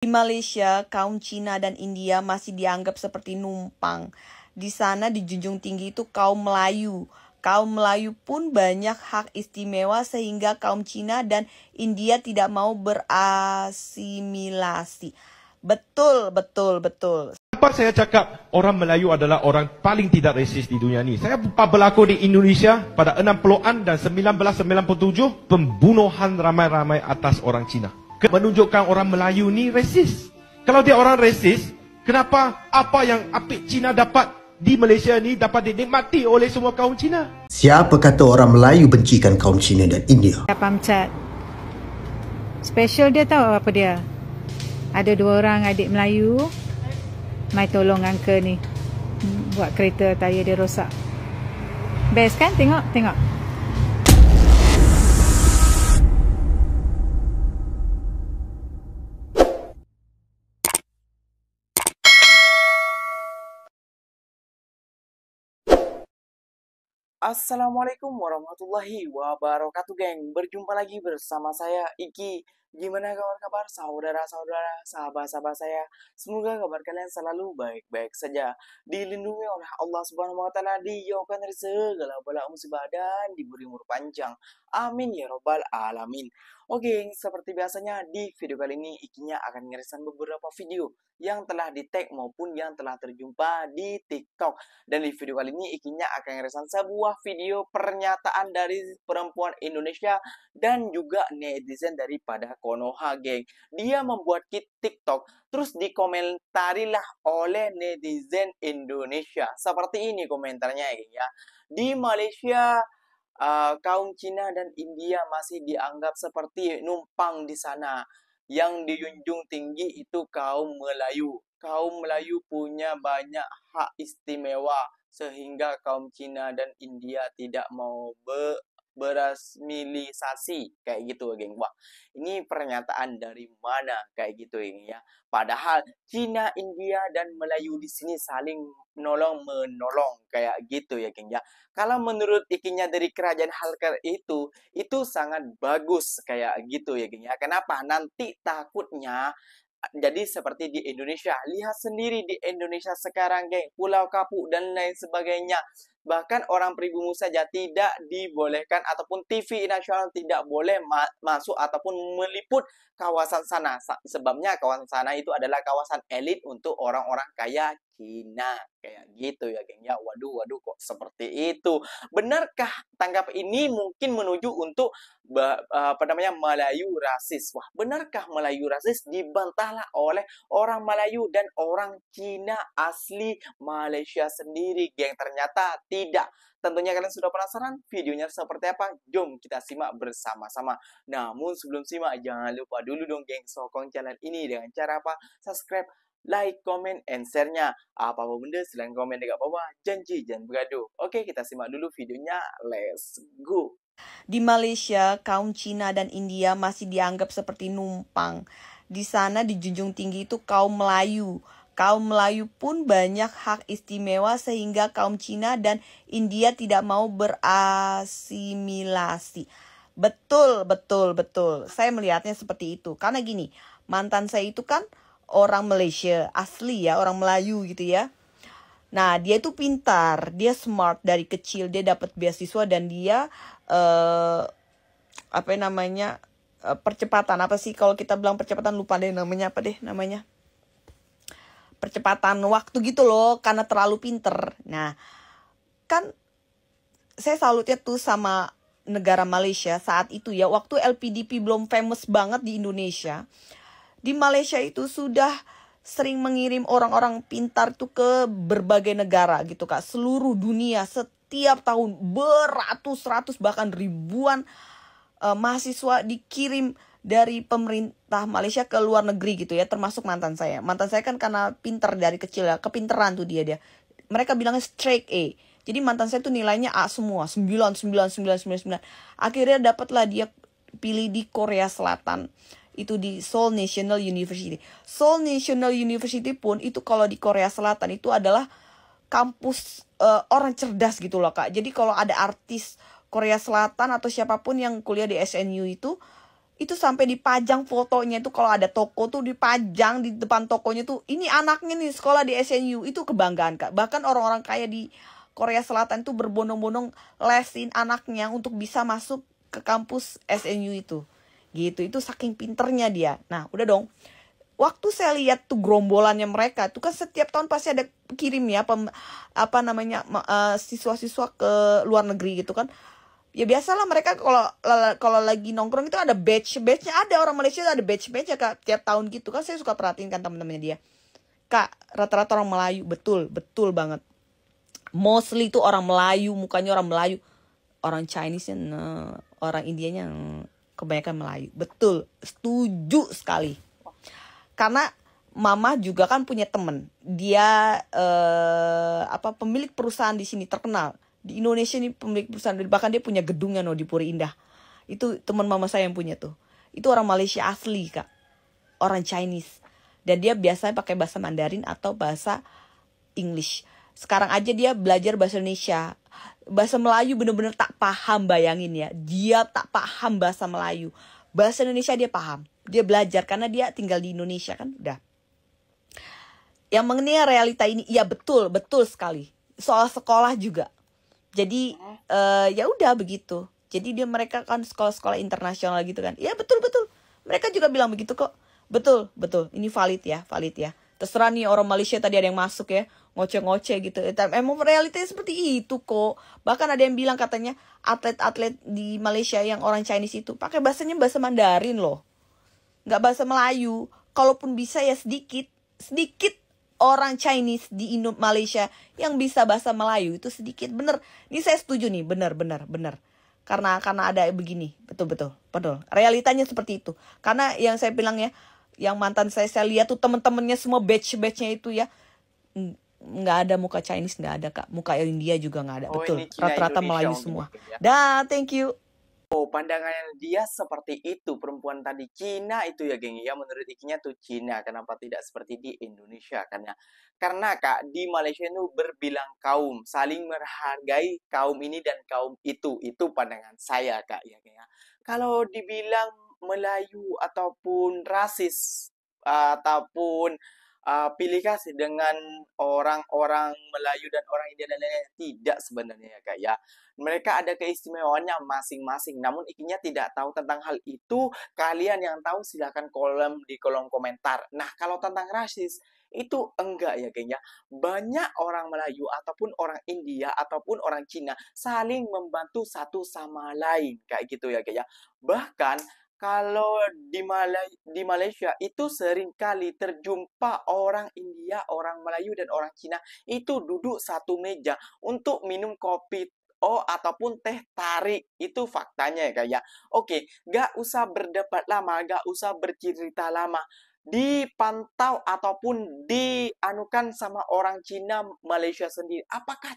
Di Malaysia, kaum Cina dan India masih dianggap seperti numpang. Di sana dijunjung tinggi itu kaum Melayu. Kaum Melayu pun banyak hak istimewa sehingga kaum Cina dan India tidak mau berasimilasi. Betul, betul, betul. Kenapa saya cakap orang Melayu adalah orang paling tidak resis di dunia ni? Saya berlaku di Indonesia pada 60-an dan 1997 pembunuhan ramai-ramai atas orang Cina. Menunjukkan orang Melayu ni resis. Kalau dia orang resis, kenapa apa yang apik Cina dapat di Malaysia ni dapat dinikmati oleh semua kaum Cina? Siapa kata orang Melayu bencikan kaum Cina dan India? Pam Chat. Special dia tahu apa dia? Ada 2 orang adik Melayu. Mai tolong uncle ni buat kereta tayar dia rosak. Best kan? Tengok, tengok. Assalamualaikum warahmatullahi wabarakatuh, geng. Berjumpa lagi bersama saya Iki. Gimana kabar saudara-saudara, sahabat-sahabat saya? Semoga kabar kalian selalu baik-baik saja, dilindungi oleh Allah Subhanahu wa taala, dijauhkan dari segala bala musibah dan diberi umur panjang. Amin ya robbal alamin. Oke, seperti biasanya di video kali ini Ikinya akan ngerisan beberapa video yang telah di-tag maupun yang telah terjumpa di TikTok. Dan di video kali ini Ikinya akan ngerisan sebuah video pernyataan dari perempuan Indonesia dan juga netizen daripada Konoha, geng. Dia membuat TikTok, terus dikomentarilah oleh netizen Indonesia. Seperti ini komentarnya, geng, ya. Di Malaysia, kaum Cina dan India masih dianggap seperti numpang di sana. Yang dijunjung tinggi itu kaum Melayu. Kaum Melayu punya banyak hak istimewa sehingga kaum Cina dan India tidak mau berasimilisasi kayak gitu, geng. Wah, ini pernyataan dari mana kayak gitu ini ya. Padahal Cina, India dan Melayu di sini saling menolong kayak gitu ya, geng, ya. Kalau menurut Ikinya dari kerajaan Halkar itu sangat bagus kayak gitu ya, geng, ya. Kenapa? Nanti takutnya jadi seperti di Indonesia. Lihat sendiri di Indonesia sekarang, geng. Pulau Kapuk dan lain sebagainya. Bahkan orang pribumi saja tidak dibolehkan ataupun TV nasional tidak boleh masuk ataupun meliput kawasan sana. Sebabnya kawasan sana itu adalah kawasan elit untuk orang-orang kaya Cina. Kayak gitu ya, geng, ya. Waduh, kok seperti itu. Benarkah tanggap ini mungkin menuju untuk Melayu rasis? Wah, benarkah Melayu rasis? Dibantahlah oleh orang Melayu dan orang Cina asli Malaysia sendiri, geng. Ternyata tidak. Tentunya kalian sudah penasaran videonya seperti apa? Jom kita simak bersama-sama. Namun sebelum simak, jangan lupa dulu dong, geng, sokong channel ini dengan cara apa? Subscribe, like, comment, and share-nya. Apa-apa benda silahkan komen di bawah. Janji jangan bergaduh. Oke, kita simak dulu videonya. Let's go. Di Malaysia, kaum Cina dan India masih dianggap seperti numpang. Di sana dijunjung tinggi itu kaum Melayu. Kaum Melayu pun banyak hak istimewa sehingga kaum Cina dan India tidak mau berasimilasi. Betul, betul, betul. Saya melihatnya seperti itu. Karena gini, mantan saya itu kan orang Malaysia, asli ya, orang Melayu gitu ya. Nah, dia itu pintar, dia smart dari kecil, dia dapat beasiswa dan dia percepatan apa sih kalau kita bilang percepatan, lupa deh namanya apa deh namanya. Percepatan waktu gitu loh, karena terlalu pinter. Nah, kan saya salutnya tuh sama negara Malaysia saat itu ya, waktu LPDP belum famous banget di Indonesia. Di Malaysia itu sudah sering mengirim orang-orang pintar tuh ke berbagai negara gitu, Kak. Seluruh dunia setiap tahun beratus-ratus bahkan ribuan mahasiswa dikirim dari pemerintah Malaysia ke luar negeri gitu ya, termasuk mantan saya. Mantan saya kan karena pintar dari kecil ya, kepinteran tuh dia. Mereka bilangnya straight A. Jadi mantan saya tuh nilainya A semua, 9. Akhirnya dapatlah dia pilih di Korea Selatan. Itu di Seoul National University. Seoul National University pun itu kalau di Korea Selatan itu adalah kampus orang cerdas gitu loh, Kak. Jadi kalau ada artis Korea Selatan atau siapapun yang kuliah di SNU Itu sampai dipajang fotonya itu, kalau ada toko tuh dipajang di depan tokonya tuh, ini anaknya nih sekolah di SNU. Itu kebanggaan, Kak. Bahkan orang-orang kaya di Korea Selatan tuh berbondong-bondong lesin anaknya untuk bisa masuk ke kampus SNU itu. Gitu, itu saking pinternya dia. Nah, udah dong. Waktu saya lihat tuh gerombolannya mereka, tuh kan setiap tahun pasti ada kirim ya siswa-siswa ke luar negeri gitu kan. Ya biasalah mereka kalau lagi nongkrong itu ada batch-batchnya, ada orang Malaysia ada batch-batchnya, Kak, tiap tahun gitu kan. Saya suka perhatiin kan teman-temannya dia. Kak, rata-rata orang Melayu, betul banget. Mostly itu orang Melayu, mukanya orang Melayu. Orang Chinese-nya, orang Indianya, kebanyakan Melayu. Betul, setuju sekali. Karena Mama juga kan punya temen. Dia pemilik perusahaan di sini terkenal. Di Indonesia nih pemilik perusahaan, bahkan dia punya gedungnya di Puri Indah. Itu teman Mama saya yang punya tuh. Itu orang Malaysia asli, Kak. Orang Chinese. Dan dia biasanya pakai bahasa Mandarin atau bahasa English. Sekarang aja dia belajar bahasa Indonesia. Bahasa Melayu bener-bener tak paham, bayangin ya. Dia tak paham bahasa Melayu. Bahasa Indonesia dia paham. Dia belajar karena dia tinggal di Indonesia kan, udah. Yang mengenai realita ini, ya betul sekali. Soal sekolah juga. Jadi ya udah begitu. Jadi mereka kan sekolah-sekolah internasional gitu kan. Ya betul. Mereka juga bilang begitu kok. Betul. Ini valid ya. Terserah nih orang Malaysia tadi ada yang masuk ya, ngoceh-ngoceh gitu. Emang realitanya seperti itu kok. Bahkan ada yang bilang katanya atlet-atlet di Malaysia yang orang Chinese itu pakai bahasa Mandarin loh. Nggak bahasa Melayu. Kalaupun bisa ya sedikit orang Chinese di Malaysia yang bisa bahasa Melayu itu sedikit. Bener. Ini saya setuju nih, bener. Karena ada begini, betul. Realitanya seperti itu. Karena yang saya bilang ya, yang mantan saya lihat tuh temen-temennya semua batch-batchnya itu ya, nggak ada muka Chinese, nggak ada, Kak. Muka India juga nggak ada, betul. Rata-rata Melayu semua. Dah, thank you. Oh, pandangan dia seperti itu, perempuan tadi Cina itu ya, geng. Ya, menurut ikinya tuh Cina. Kenapa tidak seperti di Indonesia? Karena Kak, di Malaysia itu berbilang kaum, saling menghargai kaum ini dan kaum itu. Itu pandangan saya, Kak, ya, geng. Kalau dibilang Melayu ataupun rasis ataupun pilih kasih dengan orang-orang Melayu dan orang India dan lain-lain, tidak sebenarnya ya, Kak, ya. Mereka ada keistimewaannya masing-masing. Namun ikinya tidak tahu tentang hal itu. Kalian yang tahu silahkan di kolom komentar. Nah, kalau tentang rasis itu enggak ya, geng, ya. Banyak orang Melayu ataupun orang India ataupun orang Cina saling membantu satu sama lain kayak gitu ya, geng, ya. Bahkan kalau di Malaysia itu seringkali terjumpa orang India, orang Melayu, dan orang Cina itu duduk satu meja untuk minum kopi ataupun teh tarik. Itu faktanya ya, kayak. Oke, gak usah berdebat lama, gak usah bercerita lama. Dipantau ataupun dianukan sama orang Cina Malaysia sendiri. Apakah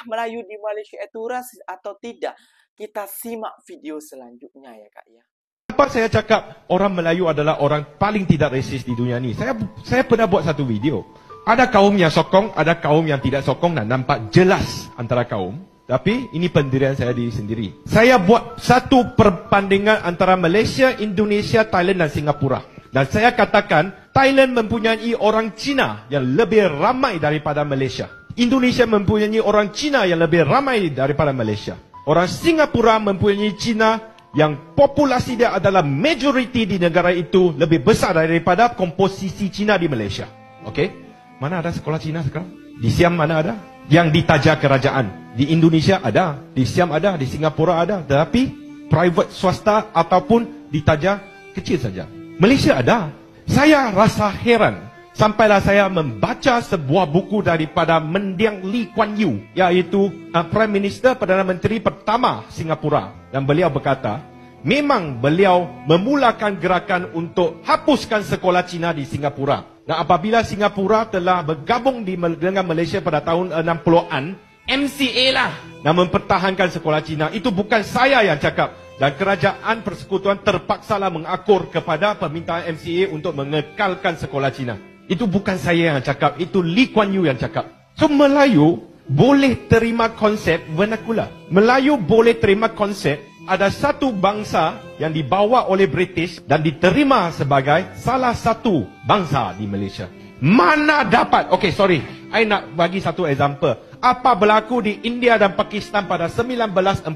Melayu di Malaysia itu rasis atau tidak? Kita simak video selanjutnya ya, Kak, ya. Kenapa saya cakap orang Melayu adalah orang paling tidak resis di dunia ni? Saya pernah buat satu video. Ada kaum yang sokong, ada kaum yang tidak sokong, dan nampak jelas antara kaum. Tapi ini pendirian saya diri sendiri. Saya buat satu perbandingan antara Malaysia, Indonesia, Thailand dan Singapura. Dan saya katakan Thailand mempunyai orang Cina yang lebih ramai daripada Malaysia. Indonesia mempunyai orang Cina yang lebih ramai daripada Malaysia. Orang Singapura mempunyai Cina yang populasi dia adalah majoriti di negara itu lebih besar daripada komposisi Cina di Malaysia. Okey? Mana ada sekolah Cina sekarang? Di Siam mana ada? Yang ditaja kerajaan. Di Indonesia ada, di Siam ada, di Singapura ada. Tetapi private swasta ataupun ditaja kecil saja. Malaysia ada. Saya rasa heran. Sampailah saya membaca sebuah buku daripada Mendiang Lee Kuan Yew, iaitu Prime Minister, Perdana Menteri pertama Singapura. Dan beliau berkata, memang beliau memulakan gerakan untuk hapuskan sekolah Cina di Singapura. Dan apabila Singapura telah bergabung dengan Malaysia pada tahun 60-an, MCA lah yang mempertahankan sekolah Cina. Itu bukan saya yang cakap. Dan kerajaan persekutuan terpaksalah mengakur kepada permintaan MCA untuk mengekalkan sekolah Cina. Itu bukan saya yang cakap, itu Lee Kuan Yew yang cakap. So Melayu boleh terima konsep vernacular. Melayu boleh terima konsep ada satu bangsa yang dibawa oleh British dan diterima sebagai salah satu bangsa di Malaysia. Mana dapat? Okay, sorry. I nak bagi satu example. Apa berlaku di India dan Pakistan pada 1946?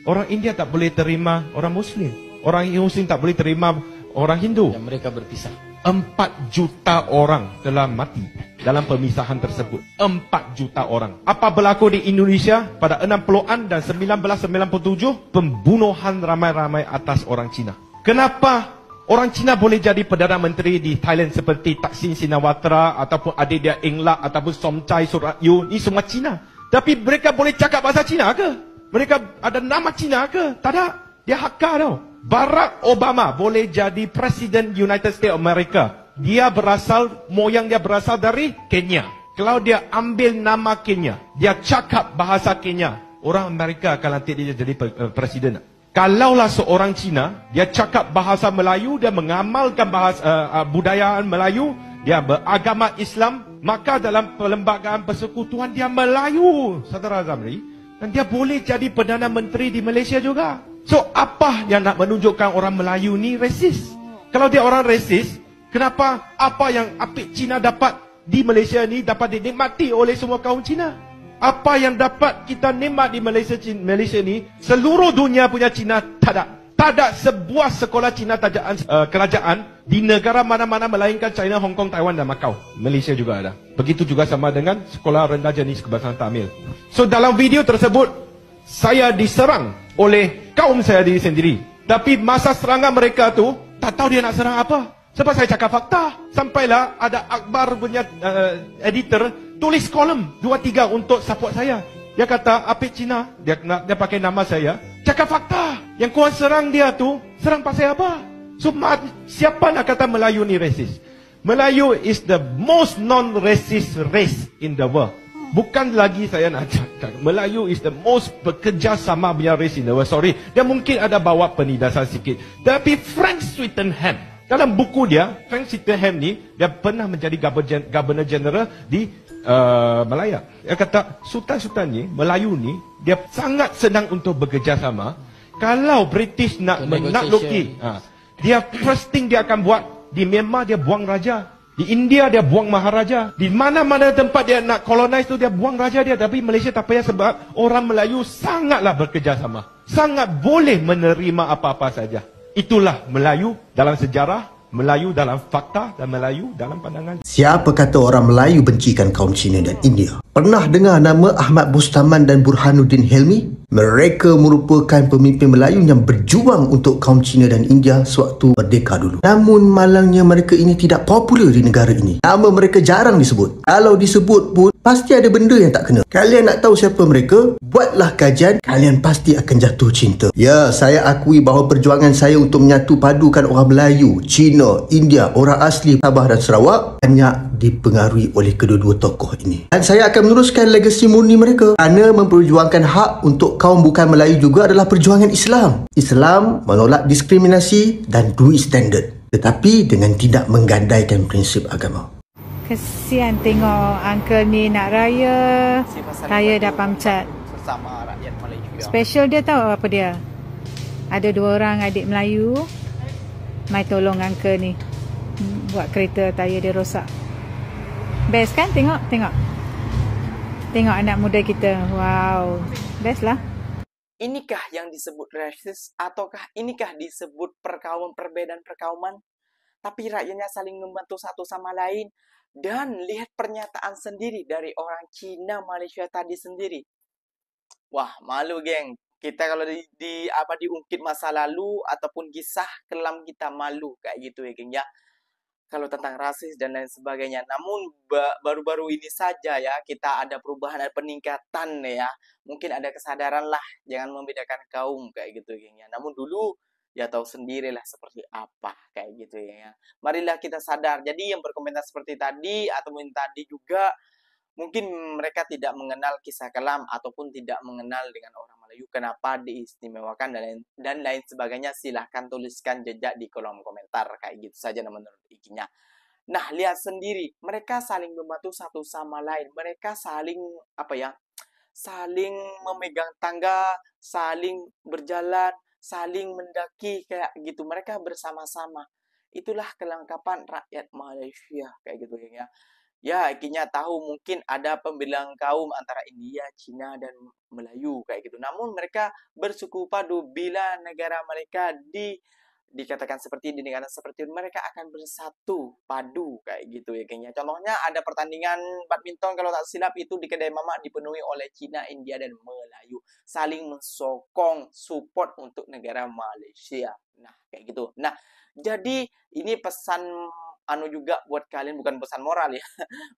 Orang India tak boleh terima orang Muslim. Orang Muslim tak boleh terima orang Hindu. Dan mereka berpisah. 4 juta orang telah mati dalam pemisahan tersebut. 4 juta orang. Apa berlaku di Indonesia pada 60-an dan 1997? Pembunuhan ramai-ramai atas orang Cina. Kenapa orang Cina boleh jadi Perdana Menteri di Thailand seperti Thaksin Shinawatra ataupun adik dia Englak ataupun Somchai Suratyu? Ini semua Cina. Tapi mereka boleh cakap bahasa Cina ke? Mereka ada nama Cina ke? Tak ada. Dia Hakka tau. Barack Obama boleh jadi Presiden United States America. Dia moyang dia berasal dari Kenya. Kalau dia ambil nama Kenya, dia cakap bahasa Kenya, orang Amerika akan lantik dia jadi Presiden. Kalaulah seorang Cina, dia cakap bahasa Melayu, dia mengamalkan bahasa budaya Melayu, dia beragama Islam, maka dalam perlembagaan persekutuan dia Melayu, Saudara Zamri, dan dia boleh jadi Perdana Menteri di Malaysia juga. So, apa yang nak menunjukkan orang Melayu ni resis? Kalau dia orang resis, kenapa apa yang apik Cina dapat di Malaysia ni dapat dinikmati oleh semua kaum Cina? Apa yang dapat kita nikmat di Malaysia ni, seluruh dunia punya Cina tak ada. Tak ada sebuah sekolah Cina kerajaan di negara mana-mana melainkan China, Hong Kong, Taiwan dan Macau. Malaysia juga ada. Begitu juga sama dengan sekolah rendah jenis kebangsaan Tamil. So, dalam video tersebut, saya diserang oleh kaum saya diri sendiri. Tapi masa serangan mereka tu, tak tahu dia nak serang apa. Sebab saya cakap fakta. Sampailah ada Akbar punya editor tulis kolom 2-3 untuk support saya. Dia kata, apik Cina, dia pakai nama saya, cakap fakta. Yang kau serang dia tu, serang pasal apa? So, siapa nak kata Melayu ni racist? Melayu is the most non-racist race in the world. Bukan lagi saya nak cakap, Melayu is the most bekerja sama punya race in the world. Sorry, dia mungkin ada bawa penindasan sikit. Tapi Frank Swettenham, dalam buku dia, Frank Swettenham ni, dia pernah menjadi Governor General di Malaya. Dia kata, Sultan-Sultan ni, Melayu ni, dia sangat senang untuk bekerja sama. Kalau British nak menakluki, dia first thing dia akan buat, di Myanmar dia buang raja. Di India dia buang maharaja. Di mana-mana tempat dia nak colonize tu dia buang raja dia. Tapi Malaysia tak payah sebab orang Melayu sangatlah bekerjasama. Sangat boleh menerima apa-apa saja. Itulah Melayu dalam sejarah, Melayu dalam fakta dan Melayu dalam pandangan. Siapa kata orang Melayu bencikan kaum Cina dan India? Pernah dengar nama Ahmad Bustaman dan Burhanuddin Helmi? Mereka merupakan pemimpin Melayu yang berjuang untuk kaum Cina dan India sewaktu merdeka dulu. Namun malangnya mereka ini tidak popular di negara ini. Nama mereka jarang disebut. Kalau disebut pun, pasti ada benda yang tak kena. Kalian nak tahu siapa mereka? Buatlah kajian, kalian pasti akan jatuh cinta. Ya, saya akui bahawa perjuangan saya untuk menyatu padukan orang Melayu, Cina, India, orang asli Sabah dan Sarawak banyak dipengaruhi oleh kedua-dua tokoh ini. Dan saya akan meneruskan legasi murni mereka. Kerana memperjuangkan hak untuk kaum bukan Melayu juga adalah perjuangan Islam. Islam menolak diskriminasi dan dual standard, tetapi dengan tidak menggandaikan prinsip agama. Kesian tengok uncle ni nak raya. Raya dah pamcat. Bersama rakyat Melayu. Special dia tahu apa dia? Ada 2 orang adik Melayu. Mai tolong uncle ni. Buat kereta tayar dia rosak. Best kan tengok? Tengok anak muda kita. Wow. Best lah. Inikah yang disebut rasis ataukah inikah disebut perbedaan perkauman? Tapi rakyatnya saling membantu satu sama lain. Dan lihat pernyataan sendiri dari orang Cina Malaysia tadi sendiri. Wah, malu geng. Kita kalau diungkit masa lalu ataupun kisah kelam kita malu kayak gitu ya geng ya. Kalau tentang rasis dan lain sebagainya. Namun baru-baru ini saja ya kita ada perubahan dan peningkatan ya. Mungkin ada kesadaran lah jangan membedakan kaum kayak gitu geng ya. Namun dulu ya tahu sendirilah seperti apa kayak gitu ya. Marilah kita sadar. Jadi yang berkomentar seperti tadi ataupun tadi juga mungkin mereka tidak mengenal kisah kelam ataupun tidak mengenal dengan orang Melayu. Kenapa diistimewakan dan lain sebagainya. Silahkan tuliskan jejak di kolom komentar kayak gitu saja menurut ikinya. Nah, lihat sendiri mereka saling membantu satu sama lain. Mereka saling saling memegang tangga, saling berjalan, saling mendaki kayak gitu. Mereka bersama-sama. Itulah kelengkapan rakyat Malaysia kayak gitu ya. Ya, akhirnya tahu mungkin ada pembelaan kaum antara India, Cina, dan Melayu kayak gitu. Namun mereka bersuku padu bila negara mereka dikatakan seperti di negara seperti itu, mereka akan bersatu padu kayak gitu ya kayaknya. Contohnya ada pertandingan badminton kalau tak silap itu di kedai mamak dipenuhi oleh Cina, India, dan Melayu. Saling mensokong support untuk negara Malaysia. Nah, kayak gitu. Nah, jadi ini pesan juga buat kalian, bukan pesan moral ya.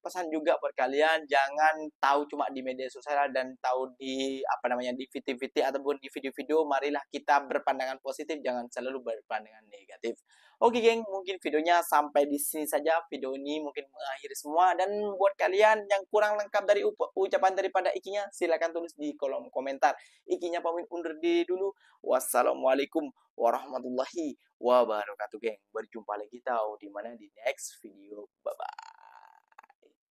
Pesan juga buat kalian, jangan tahu cuma di media sosial dan tahu di di VT-VT ataupun di video-video. Marilah kita berpandangan positif, jangan selalu berpandangan negatif. Oke geng, mungkin videonya sampai di sini saja. Video ini mungkin mengakhiri semua, dan buat kalian yang kurang lengkap dari ucapan daripada Ikinya, silakan tulis di kolom komentar. Ikinya pamit undur diri dulu. Wassalamualaikum warahmatullahi wabarakatuh geng. Berjumpa lagi tahu di mana di next video.